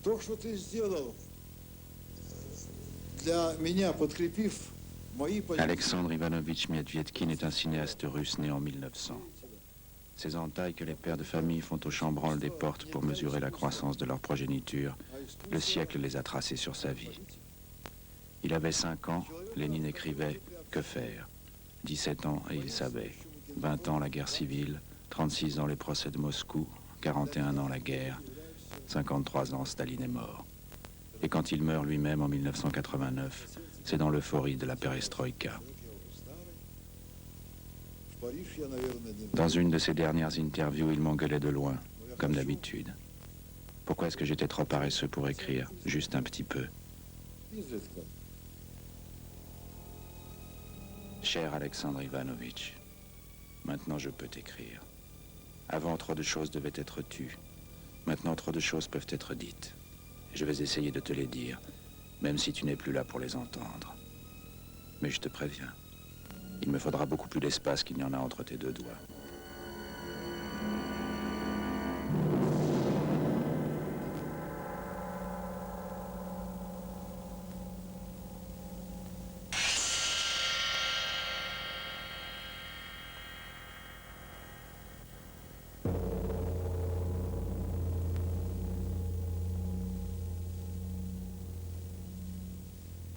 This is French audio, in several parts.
То, что ты сделал для меня, подкрепив мои позиции. Alexandre Ivanovitch Medvedkin est un cinéaste russe né en 1900. Ces entailles que les pères de famille font au chambranle des portes pour mesurer la croissance de leur progéniture, le siècle les a tracées sur sa vie. Il avait 5 ans, Lénine écrivait « Que faire ?» 17 ans et il savait. 20 ans la guerre civile, 36 ans les procès de Moscou, 41 ans la guerre, 53 ans Staline est mort. Et quand il meurt lui-même en 1989, c'est dans l'euphorie de la perestroïka. Dans une de ses dernières interviews, il m'engueulait de loin, comme d'habitude. Pourquoi est-ce que j'étais trop paresseux pour écrire, juste un petit peu? Cher Alexandre Ivanovitch, maintenant je peux t'écrire. Avant, trop de choses devaient être tues. Maintenant, trop de choses peuvent être dites. Je vais essayer de te les dire, même si tu n'es plus là pour les entendre. Mais je te préviens, il me faudra beaucoup plus d'espace qu'il n'y en a entre tes deux doigts.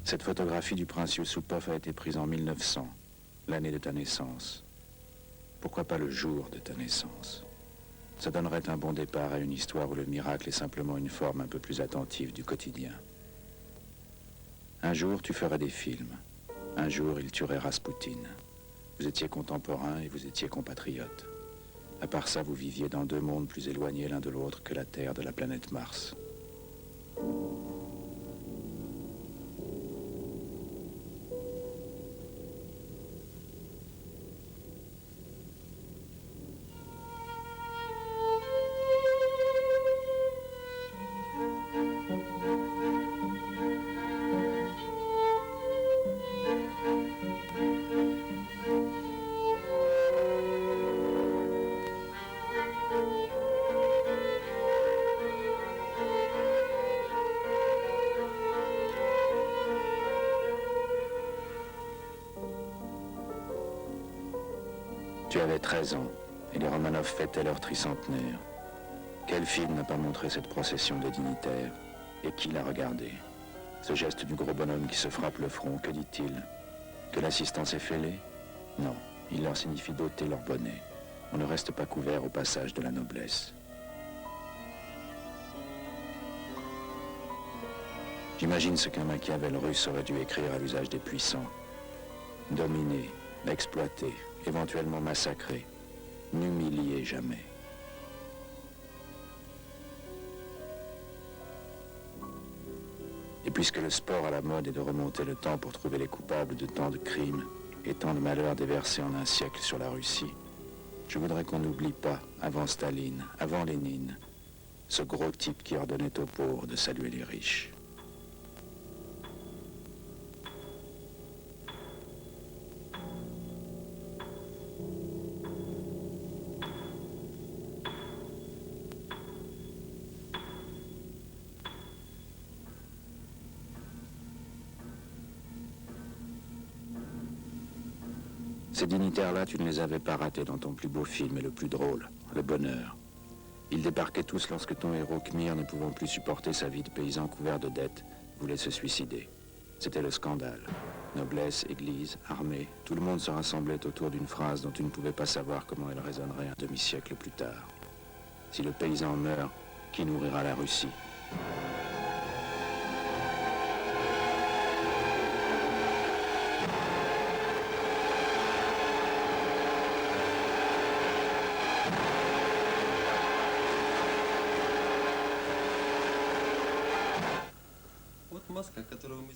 Cette photographie du prince Yusupov a été prise en 1900, l'année de ta naissance. Pourquoi pas le jour de ta naissance? Ça donnerait un bon départ à une histoire où le miracle est simplement une forme un peu plus attentive du quotidien. Un jour, tu ferais des films. Un jour, il tuerait Raspoutine. Vous étiez contemporains et vous étiez compatriotes. À part ça, vous viviez dans deux mondes plus éloignés l'un de l'autre que la Terre de la planète Mars. Tu avais 13 ans, et les Romanov fêtaient leur tricentenaire. Quel film n'a pas montré cette procession de dignitaires? Et qui l'a regardé? Ce geste du gros bonhomme qui se frappe le front, que dit-il? Que l'assistance est fêlée? Non, il leur signifie d'ôter leur bonnet. On ne reste pas couvert au passage de la noblesse. J'imagine ce qu'un Machiavel russe aurait dû écrire à l'usage des puissants. Dominer, exploiter, éventuellement massacrer, n'humilier jamais. Et puisque le sport à la mode est de remonter le temps pour trouver les coupables de tant de crimes et tant de malheurs déversés en un siècle sur la Russie, je voudrais qu'on n'oublie pas, avant Staline, avant Lénine, ce gros type qui ordonnait aux pauvres de saluer les riches. Ces dignitaires-là, tu ne les avais pas ratés dans ton plus beau film et le plus drôle, Le Bonheur. Ils débarquaient tous lorsque ton héros Khmir, ne pouvant plus supporter sa vie de paysan couvert de dettes, voulait se suicider. C'était le scandale. Noblesse, église, armée, tout le monde se rassemblait autour d'une phrase dont tu ne pouvais pas savoir comment elle résonnerait un demi-siècle plus tard. Si le paysan meurt, qui nourrira la Russie?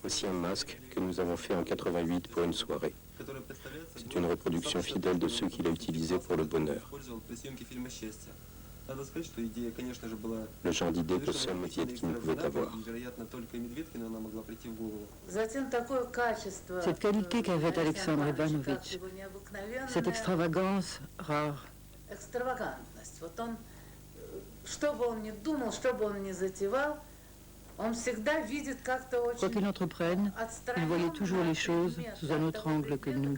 Voici un masque que nous avons fait en 88 pour une soirée. C'est une reproduction fidèle de ceux qu'il a utilisés pour Le Bonheur. Le genre d'idée que seul Medvedkin pouvait avoir. Cette qualité qu'avait Alexandre Ivanovitch, cette extravagance rare. Что бы он ни думал, что бы он ни затевал, Quoi qu'il entreprenne, il voyait toujours les choses sous un autre angle que nous.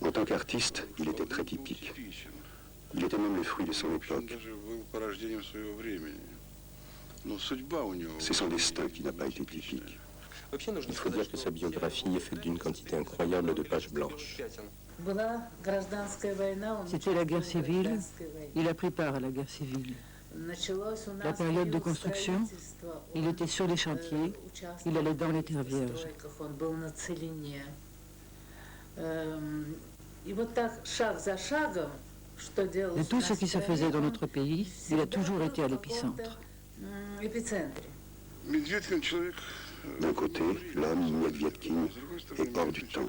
En tant qu'artiste, il était très typique. Il était même le fruit de son époque. C'est son destin qui n'a pas été typique. Il faut dire que sa biographie est faite d'une quantité incroyable de pages blanches. C'était la guerre civile. Il a pris part à la guerre civile. La période de construction, il était sur les chantiers, il allait dans les terres vierges. De tout ce qui se faisait dans notre pays, il a toujours été à l'épicentre. D'un côté, l'homme Medvedkin est hors du temps.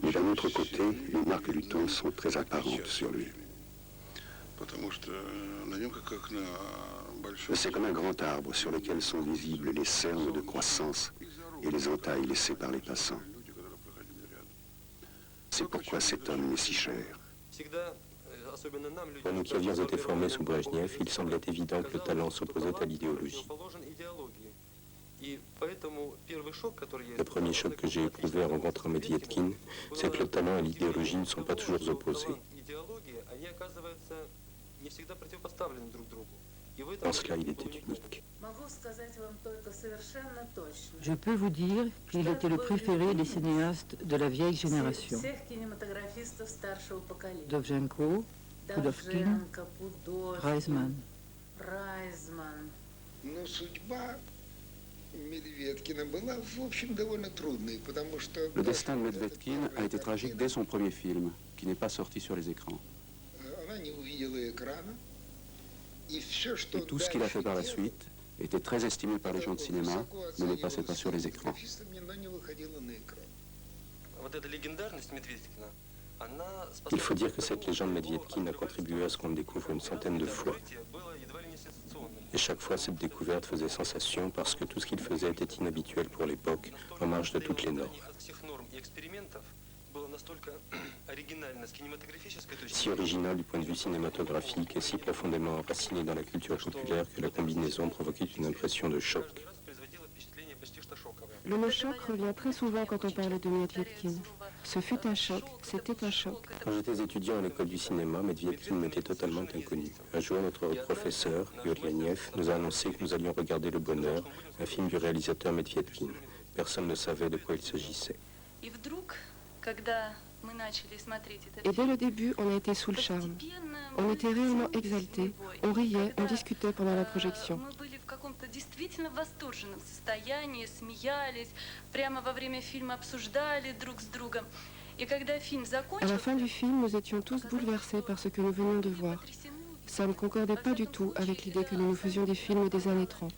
Mais d'un autre côté, les marques du temps sont très apparentes sur lui. C'est comme un grand arbre sur lequel sont visibles les cernes de croissance et les entailles laissées par les passants. C'est pourquoi cet homme est si cher. Pour nous qui avions été formés sous Brejnev, il semblait évident que le talent s'opposait à l'idéologie. Le premier choc que j'ai éprouvé en rencontrant Medvedkin, c'est que le talent et l'idéologie ne sont pas toujours opposés. En cela, il était unique. Je peux vous dire qu'il était le préféré des cinéastes de la vieille génération. Dovzhenko, Pudovkin, Reisman. Le destin de Medvedkin a été tragique dès son premier film, qui n'est pas sorti sur les écrans. Et tout ce qu'il a fait par la suite était très estimé par les gens de cinéma, mais ne passait pas sur les écrans. Il faut dire que cette légende Medvedkin a contribué à ce qu'on le découvre une centaine de fois. Et chaque fois, cette découverte faisait sensation parce que tout ce qu'il faisait était inhabituel pour l'époque, en marge de toutes les normes. Si original du point de vue cinématographique et si profondément enraciné dans la culture populaire que la combinaison provoquait une impression de choc. Le mot choc revient très souvent quand on parle de Medvedkin. Ce fut un choc, c'était un choc. Quand j'étais étudiant à l'école du cinéma, Medvedkin m'était totalement inconnu. Un jour, notre professeur, Yuryaniev, nous a annoncé que nous allions regarder Le Bonheur, un film du réalisateur Medvedkin. Personne ne savait de quoi il s'agissait. Et dès le début, on a été sous le charme. On était réellement exaltés. On riait, on discutait pendant la projection. À la fin du film, nous étions tous bouleversés par ce que nous venions de voir. Ça ne concordait pas du tout avec l'idée que nous nous faisions des films des années 30.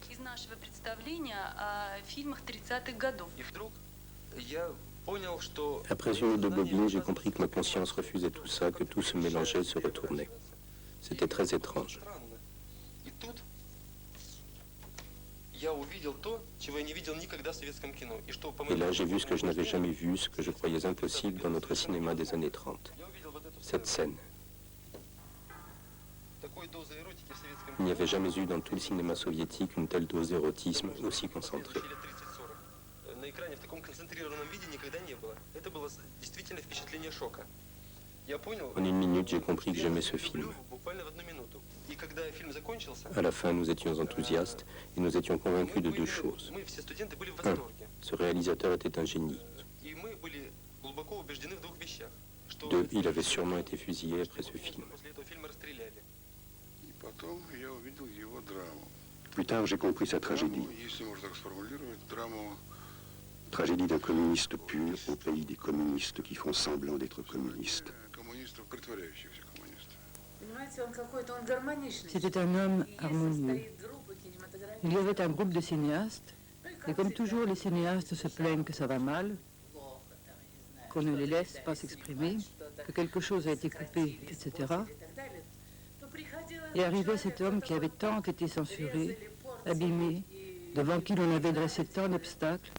Après une ou deux bobines, j'ai compris que ma conscience refusait tout ça, que tout se mélangeait, se retournait. C'était très étrange. Et là, j'ai vu ce que je n'avais jamais vu, ce que je croyais impossible dans notre cinéma des années 30. Cette scène. Il n'y avait jamais eu dans tout le cinéma soviétique une telle dose d'érotisme aussi concentrée. En une minute, j'ai compris que j'aimais ce film. À la fin, nous étions enthousiastes et nous étions convaincus de deux choses. Un, ce réalisateur était un génie. Deux, il avait sûrement été fusillé après ce film. Plus tard, j'ai compris sa tragédie. Tragédie d'un communiste pur au pays des communistes qui font semblant d'être communistes. C'était un homme harmonieux. Il y avait un groupe de cinéastes, et comme toujours, les cinéastes se plaignent que ça va mal, qu'on ne les laisse pas s'exprimer, que quelque chose a été coupé, etc. Et arrivait cet homme qui avait tant été censuré, abîmé, devant qui l'on avait dressé tant d'obstacles,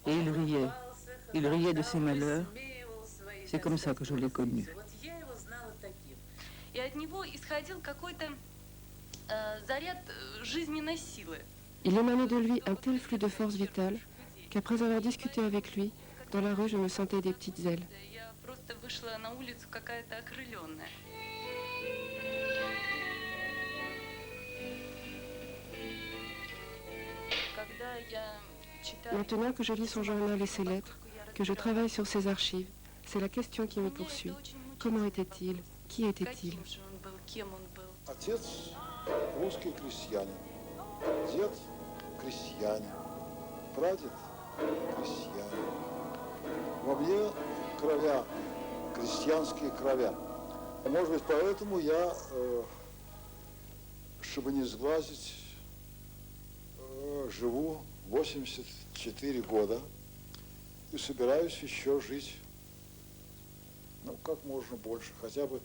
et il riait. Il riait de ses malheurs. C'est comme ça que je l'ai connu. и от него исходил какой-то заряд жизненной силы. Il émanait de lui un tel flux de force vitale qu'après avoir discuté avec lui, dans la rue, je me sentais des petites ailes. Я просто вышла на улицу какая-то окрыленная. Когда я читаю... Maintenant que je lis son journal et ses lettres, que je travaille sur ses archives, c'est la question qui me poursuit. Comment était-il? Qui était-il? Каким же он был, кем он был? Отец русский крестьянин, дед крестьянин, прадед крестьянин. Во мне кровя, крестьянские кровя. Может быть, поэтому я, чтобы не сглазить, живу 84 года и собираюсь еще жить, ну, как можно больше, хотя бы,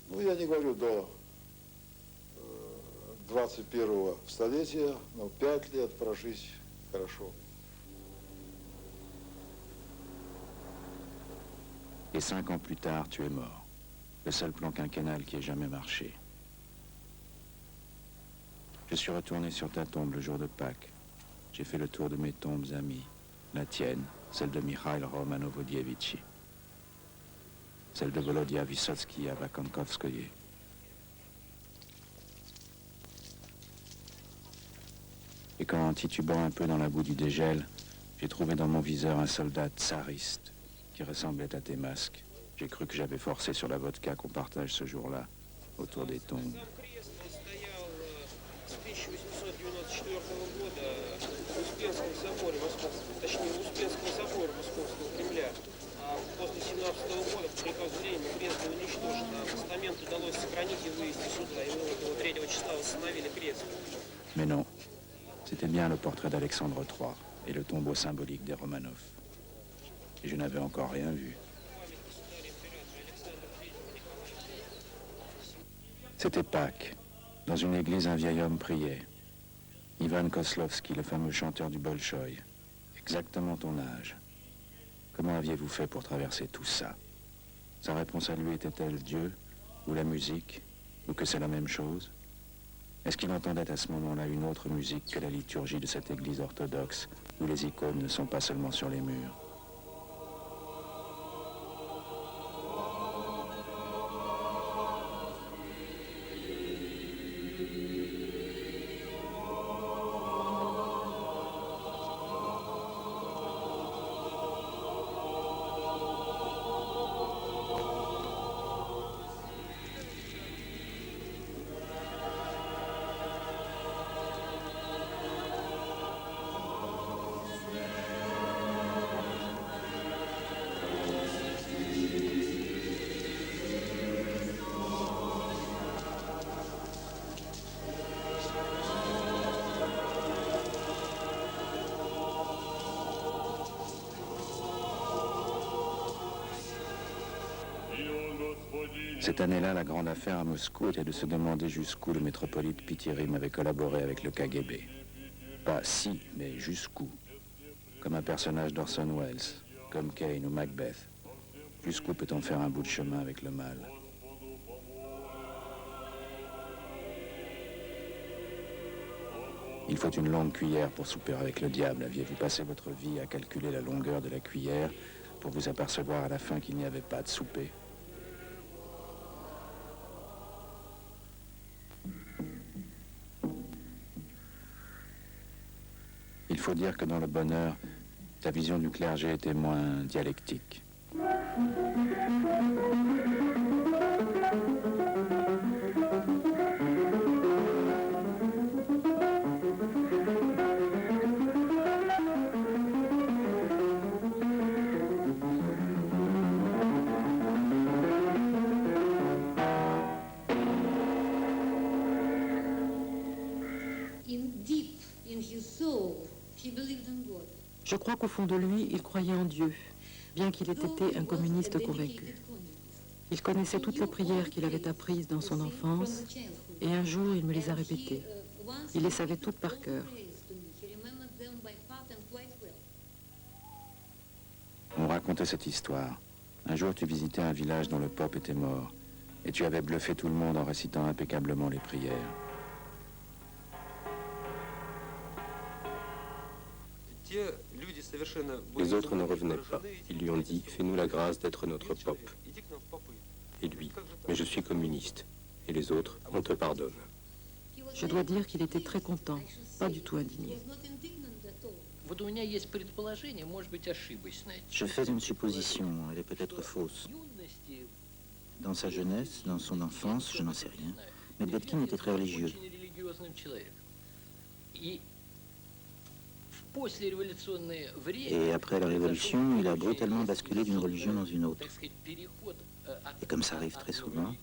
ну, я не говорю до 21-го столетия, но 5 лет прожить хорошо. Et 5 ans plus tard, tu es mort. Le seul plan quinquennal qui ait jamais marché. Je suis retourné sur ta tombe le jour de Pâques. J'ai fait le tour de mes tombes amies. La tienne, celle de Mikhail Romanov-Odievitchi. Celle de Volodia Vysotsky à Vakankovskoye. Et quand, titubant un peu dans la boue du dégel, j'ai trouvé dans mon viseur un soldat tsariste qui ressemblait à tes masques. J'ai cru que j'avais forcé sur la vodka qu'on partage ce jour-là, autour des tombes. Mais non, c'était bien le portrait d'Alexandre III et le tombeau symbolique des Romanov. Et je n'avais encore rien vu. C'était Pâques. Dans une église, un vieil homme priait. Ivan Koslovski, le fameux chanteur du Bolchoï. Exactement ton âge. Comment aviez-vous fait pour traverser tout ça? Sa réponse à lui était-elle Dieu, ou la musique, ou que c'est la même chose? Est-ce qu'il entendait à ce moment-là une autre musique que la liturgie de cette église orthodoxe, où les icônes ne sont pas seulement sur les murs? Cette année-là, la grande affaire à Moscou était de se demander jusqu'où le métropolite Pitirim avait collaboré avec le KGB. Pas si, mais jusqu'où. Comme un personnage d'Orson Welles, comme Kane ou Macbeth. Jusqu'où peut-on faire un bout de chemin avec le mal? Il faut une longue cuillère pour souper avec le diable. Aviez-vous passé votre vie à calculer la longueur de la cuillère pour vous apercevoir à la fin qu'il n'y avait pas de souper? Il faut dire que dans le bonheur, ta vision du clergé était moins dialectique. Je crois qu'au fond de lui, il croyait en Dieu, bien qu'il ait été un communiste convaincu. Il connaissait toutes les prières qu'il avait apprises dans son enfance, et un jour, il me les a répétées. Il les savait toutes par cœur. On racontait cette histoire. Un jour, tu visitais un village dont le pape était mort. Et tu avais bluffé tout le monde en récitant impeccablement les prières. Les autres ne revenaient pas. Ils lui ont dit, fais-nous la grâce d'être notre pope. Et lui, mais je suis communiste. Et les autres, on te pardonne. Je dois dire qu'il était très content, pas du tout indigné. Je fais une supposition, elle est peut-être fausse. Dans sa jeunesse, dans son enfance, je n'en sais rien, Medvedkin était très religieux. Et après la Révolution, il a brutalement basculé d'une religion dans une autre. Et comme ça arrive très souvent,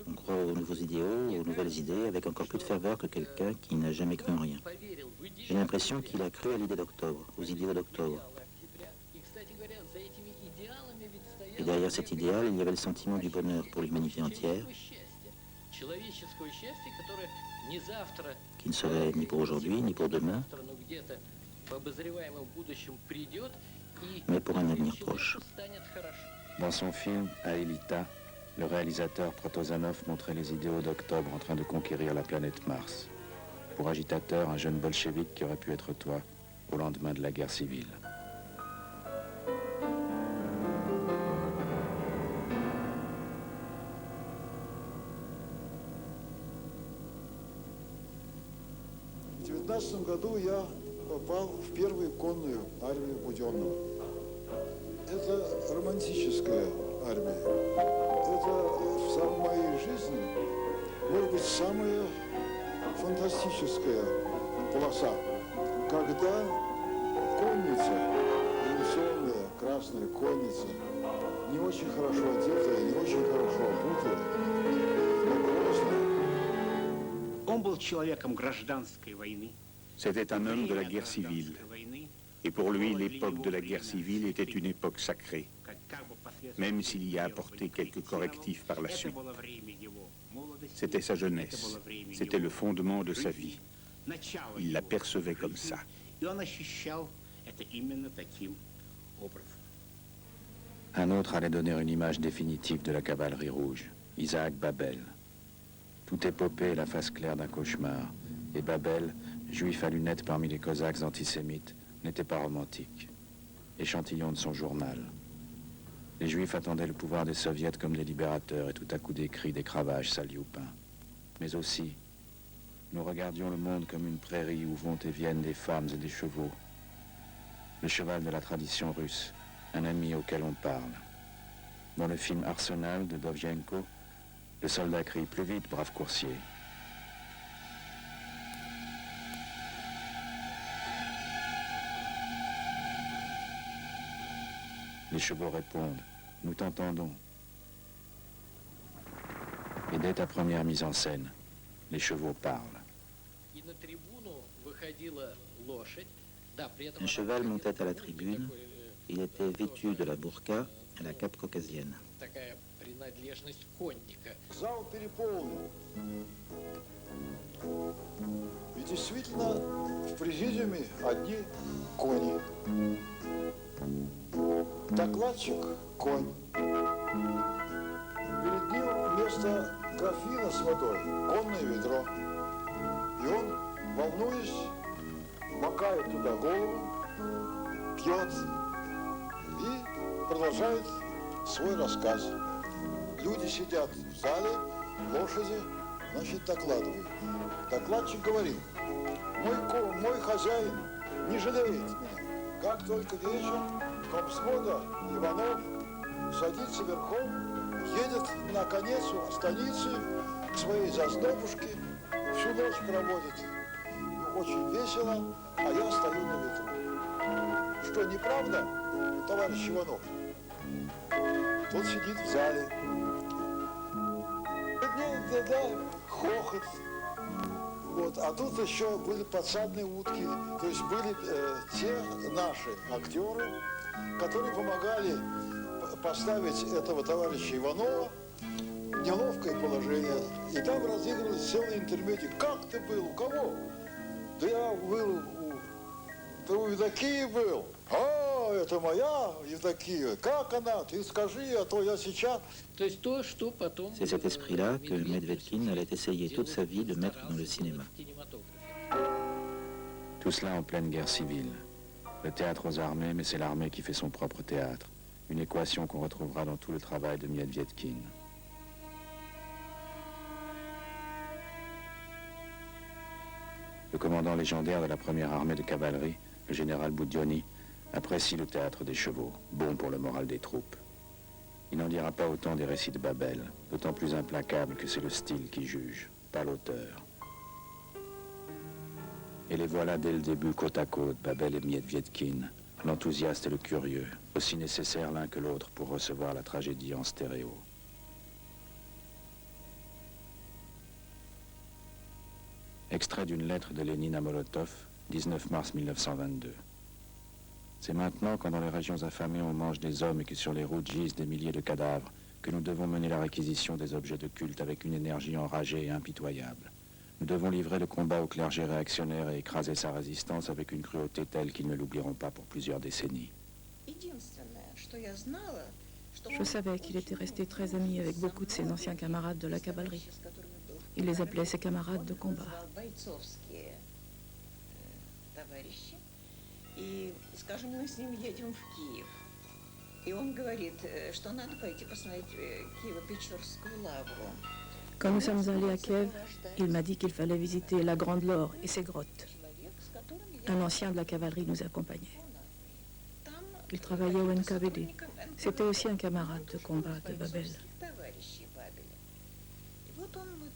on croit aux nouveaux idéaux, aux nouvelles idées, avec encore plus de ferveur que quelqu'un qui n'a jamais cru en rien. J'ai l'impression qu'il a cru à l'idée d'octobre, aux idéaux d'octobre. Et derrière cet idéal, il y avait le sentiment du bonheur pour l'humanité entière, qui ne serait ni pour aujourd'hui, ni pour demain, mais pour un avenir proche. Dans son film « Aelita », le réalisateur Protozanov montrait les idéaux d'octobre en train de conquérir la planète Mars. Pour agitateur, un jeune bolchevique qui aurait pu être toi au lendemain de la guerre civile. В 1919 году я попал в первую конную армию Буденного. Это романтическая армия. Это в моей жизни, может быть, самая фантастическая полоса, когда конница, революционная красная конница, не очень хорошо одетая, не очень хорошо обутая, но грозная. Он был человеком гражданской войны. C'était un homme de la guerre civile. Et pour lui, l'époque de la guerre civile était une époque sacrée, même s'il y a apporté quelques correctifs par la suite. C'était sa jeunesse, c'était le fondement de sa vie. Il la percevait comme ça. Un autre allait donner une image définitive de la cavalerie rouge, Isaac Babel. Toute épopée est la face claire d'un cauchemar, et Babel, juif à lunettes parmi les Cosaques antisémites, n'était pas romantique. Échantillon de son journal. Les Juifs attendaient le pouvoir des Soviets comme des libérateurs et tout à coup des cris, des cravages salioupins. Mais aussi, nous regardions le monde comme une prairie où vont et viennent des femmes et des chevaux. Le cheval de la tradition russe, un ami auquel on parle. Dans le film Arsenal de Dovzhenko, le soldat crie « Plus vite, brave coursier !» Les chevaux répondent, nous t'entendons. Et dès ta première mise en scène, les chevaux parlent. Un cheval montait à la tribune, il était vêtu de la burqa à la cape caucasienne. Зал переполнен. И действительно, в президиуме одни кони. Докладчик – конь. Перед ним вместо графина с водой конное ведро. И он, волнуясь, макает туда голову, пьет и продолжает свой рассказ. Люди сидят в зале, лошади, значит, докладывают. Докладчик говорит, мой хозяин не жалеет меня. Как только вечером комсвода Иванов садится верхом, едет на конец станицы к своей зазнобушке, всю ночь проводит. Очень весело, а я стою на ветру. Что, неправда, товарищ Иванов? Тот сидит в зале. Да, хохот. Вот. А тут еще были подсадные утки. То есть были те наши актеры, которые помогали поставить этого товарища Иванова в неловкое положение. И там разыгрывались целые интермедии. Как ты был? У кого? Да я был у Евдокии был. это моя Евдокия, как она, ты скажи, а то я сейчас... C'est cet esprit-là que Medvedkin allait essayer toute sa vie de mettre dans le cinéma. Tout cela en pleine guerre civile. Le théâtre aux armées, mais c'est l'armée qui fait son propre théâtre. Une équation qu'on retrouvera dans tout le travail de Medvedkin. Le commandant légendaire de la première armée de cavalerie, le général Boudioni, apprécie le théâtre des chevaux, bon pour le moral des troupes. Il n'en dira pas autant des récits de Babel, d'autant plus implacable que c'est le style qui juge, pas l'auteur. Et les voilà dès le début côte à côte, Babel et Medvedkin, l'enthousiaste et le curieux, aussi nécessaires l'un que l'autre pour recevoir la tragédie en stéréo. Extrait d'une lettre de Lénine à Molotov, 19 mars 1922. C'est maintenant, quand dans les régions affamées on mange des hommes et que sur les routes gisent des milliers de cadavres, que nous devons mener la réquisition des objets de culte avec une énergie enragée et impitoyable. Nous devons livrer le combat au clergé réactionnaire et écraser sa résistance avec une cruauté telle qu'ils ne l'oublieront pas pour plusieurs décennies. Je savais qu'il était resté très ami avec beaucoup de ses anciens camarades de la cavalerie. Il les appelait ses camarades de combat. Quand nous sommes allés à Kiev, il m'a dit qu'il fallait visiter la Grande Laure et ses grottes. Un ancien de la cavalerie nous accompagnait. Il travaillait au NKVD. C'était aussi un camarade de combat de Babel.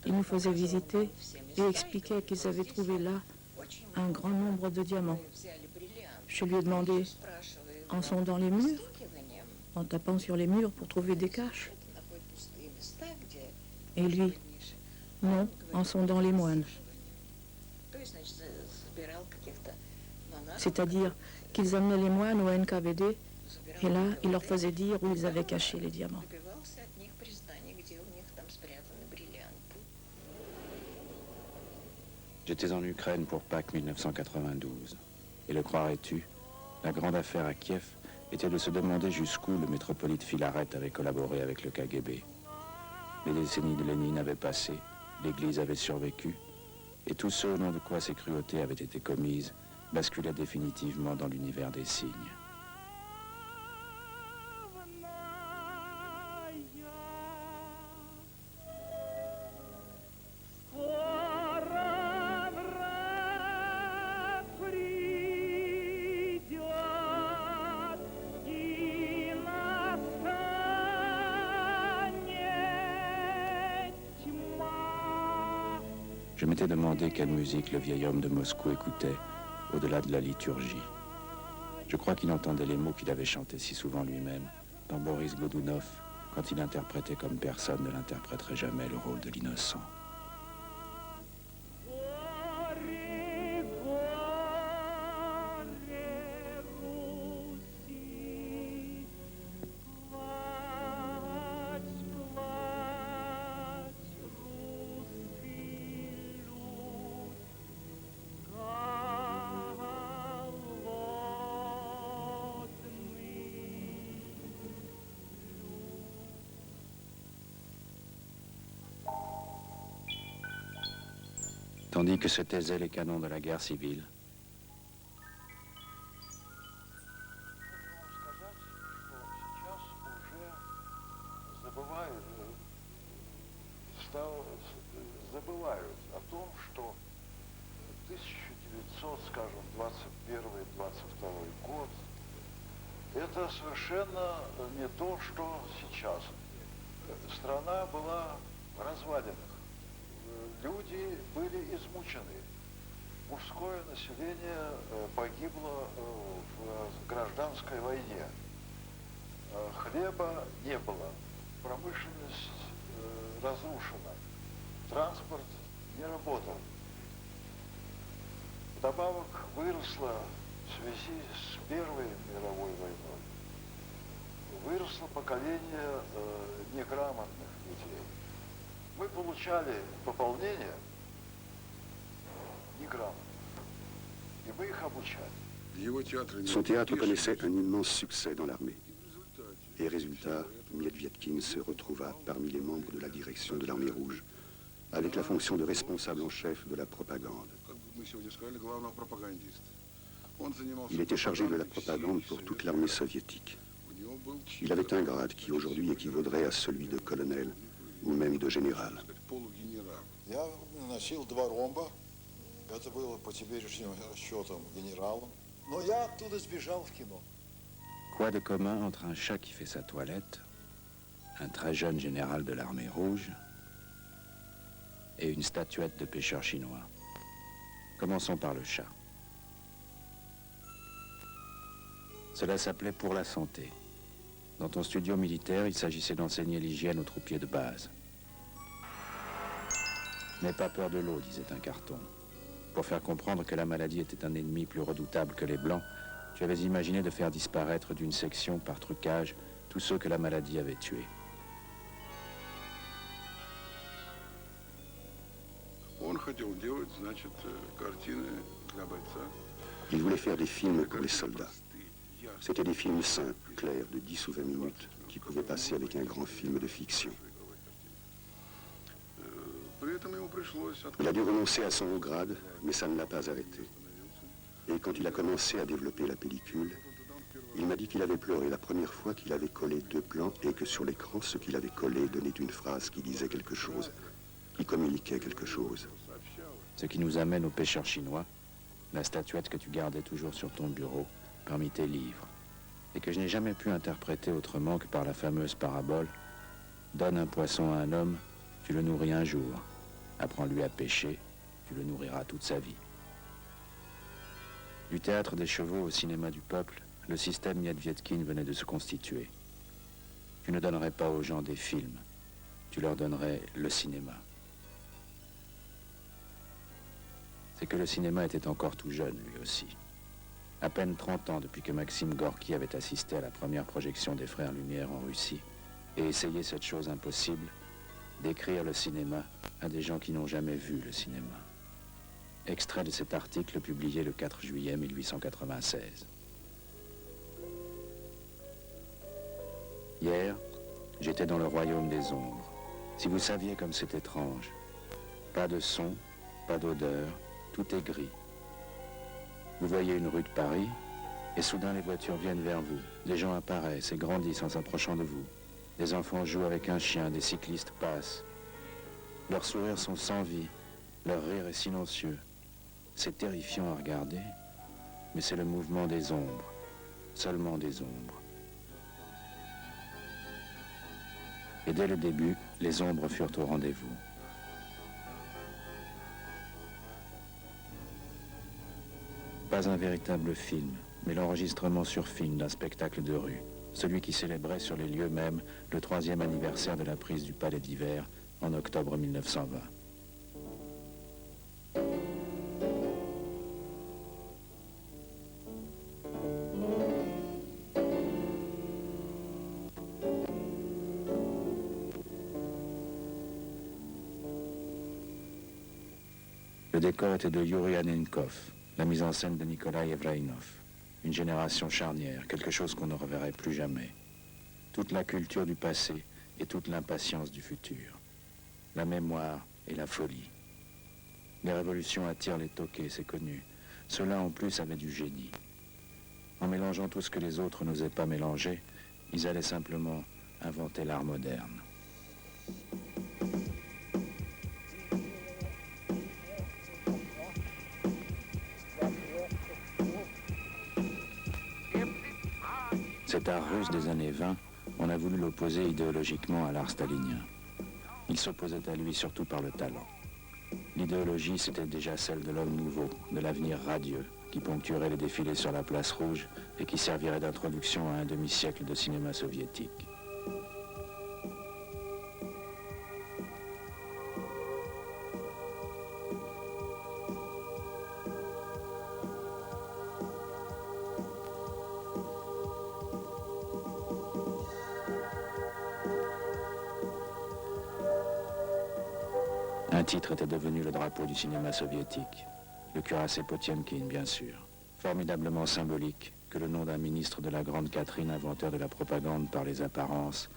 Il nous faisait visiter et expliquait qu'ils avaient trouvé là un grand nombre de diamants. Je lui ai demandé, en sondant les murs, en tapant sur les murs pour trouver des caches. Et lui, non, en sondant les moines. C'est-à-dire qu'ils amenaient les moines au NKVD et là, il leur faisait dire où ils avaient caché les diamants. J'étais en Ukraine pour Pâques 1992. Et le croirais-tu, la grande affaire à Kiev était de se demander jusqu'où le métropolite Filaret avait collaboré avec le KGB. Les décennies de Lénine avaient passé, l'Église avait survécu, et tout ce au nom de quoi ces cruautés avaient été commises basculaient définitivement dans l'univers des signes. Je m'étais demandé quelle musique le vieil homme de Moscou écoutait, au-delà de la liturgie. Je crois qu'il entendait les mots qu'il avait chantés si souvent lui-même, dans Boris Godunov, quand il interprétait comme personne ne l'interpréterait jamais le rôle de l'innocent. Tandis que se taisaient les canons de la guerre civile. Забывают о том, что 1921-22 год это совершенно не то, что сейчас. Страна была в развалинах. Люди были измучены. Мужское население погибло в гражданской войне. Хлеба не было. Промышленность разрушена. Транспорт не работал. Вдобавок выросло в связи с Первой мировой войной, выросло поколение неграмотных людей. Мы получали пополнение неграмотных, и мы их обучали. Son théâtre connaissait un immense succès dans l'armée. Et résultat, Medvedkin se retrouva parmi les membres de la direction de l'armée rouge, avec la fonction de responsable en chef de la propagande. Il était chargé de la propagande pour toute l'armée soviétique. Il avait un grade qui aujourd'hui équivaudrait à celui de colonel ou même de général. Я носил 2 ромба. Это было по теперешним счетам генералом. Но я оттуда сбежал в кино. Quoi de commun entre un chat qui fait sa toilette, un très jeune général de l'armée rouge et une statuette de pêcheur chinois? Commençons par le chat. Cela s'appelait Pour la santé. Dans ton studio militaire, il s'agissait d'enseigner l'hygiène aux troupiers de base. N'aie pas peur de l'eau, disait un carton. Pour faire comprendre que la maladie était un ennemi plus redoutable que les Blancs, tu avais imaginé de faire disparaître d'une section par trucage tous ceux que la maladie avait tués. Il voulait faire des films pour les soldats. C'étaient des films simples, clairs, de 10 ou 20 minutes, qui pouvaient passer avec un grand film de fiction. Il a dû renoncer à son haut grade, mais ça ne l'a pas arrêté. Et quand il a commencé à développer la pellicule, il m'a dit qu'il avait pleuré la première fois qu'il avait collé 2 plans et que sur l'écran, ce qu'il avait collé donnait une phrase qui disait quelque chose, qui communiquait quelque chose. Ce qui nous amène au pêcheur chinois, la statuette que tu gardais toujours sur ton bureau, parmi tes livres, et que je n'ai jamais pu interpréter autrement que par la fameuse parabole « Donne un poisson à un homme, tu le nourris un jour. Apprends-lui à pêcher, tu le nourriras toute sa vie. » Du théâtre des chevaux au cinéma du peuple, le système Medvedkin venait de se constituer. Tu ne donnerais pas aux gens des films, tu leur donnerais le cinéma. C'est que le cinéma était encore tout jeune, lui aussi. À peine 30 ans depuis que Maxime Gorky avait assisté à la première projection des Frères Lumière en Russie et essayé cette chose impossible, d'écrire le cinéma à des gens qui n'ont jamais vu le cinéma. Extrait de cet article publié le 4 juillet 1896. Hier, j'étais dans le royaume des ombres. Si vous saviez comme c'est étrange. Pas de son, pas d'odeur, tout est gris. Vous voyez une rue de Paris, et soudain les voitures viennent vers vous. Des gens apparaissent et grandissent en s'approchant de vous. Des enfants jouent avec un chien, des cyclistes passent. Leurs sourires sont sans vie, leur rire est silencieux. C'est terrifiant à regarder, mais c'est le mouvement des ombres, seulement des ombres. Et dès le début, les ombres furent au rendez-vous. Pas un véritable film, mais l'enregistrement sur film d'un spectacle de rue, celui qui célébrait sur les lieux mêmes le 3e anniversaire de la prise du Palais d'Hiver en octobre 1920. Le décor était de Yuri Anenkov, la mise en scène de Nikolai Evrainov. Une génération charnière, quelque chose qu'on ne reverrait plus jamais. Toute la culture du passé et toute l'impatience du futur. La mémoire et la folie. Les révolutions attirent les toqués, c'est connu. Ceux-là en plus avaient du génie. En mélangeant tout ce que les autres n'osaient pas mélanger, ils allaient simplement inventer l'art moderne. Cet art russe des années 20, on a voulu l'opposer idéologiquement à l'art stalinien. Il s'opposait à lui surtout par le talent. L'idéologie, c'était déjà celle de l'homme nouveau, de l'avenir radieux, qui ponctuerait les défilés sur la place rouge et qui servirait d'introduction à un demi-siècle de cinéma soviétique. Un titre était devenu le drapeau du cinéma soviétique, le cuirassé Potiemkin, bien sûr. Formidablement symbolique que le nom d'un ministre de la Grande Catherine, inventeur de la propagande par les apparences,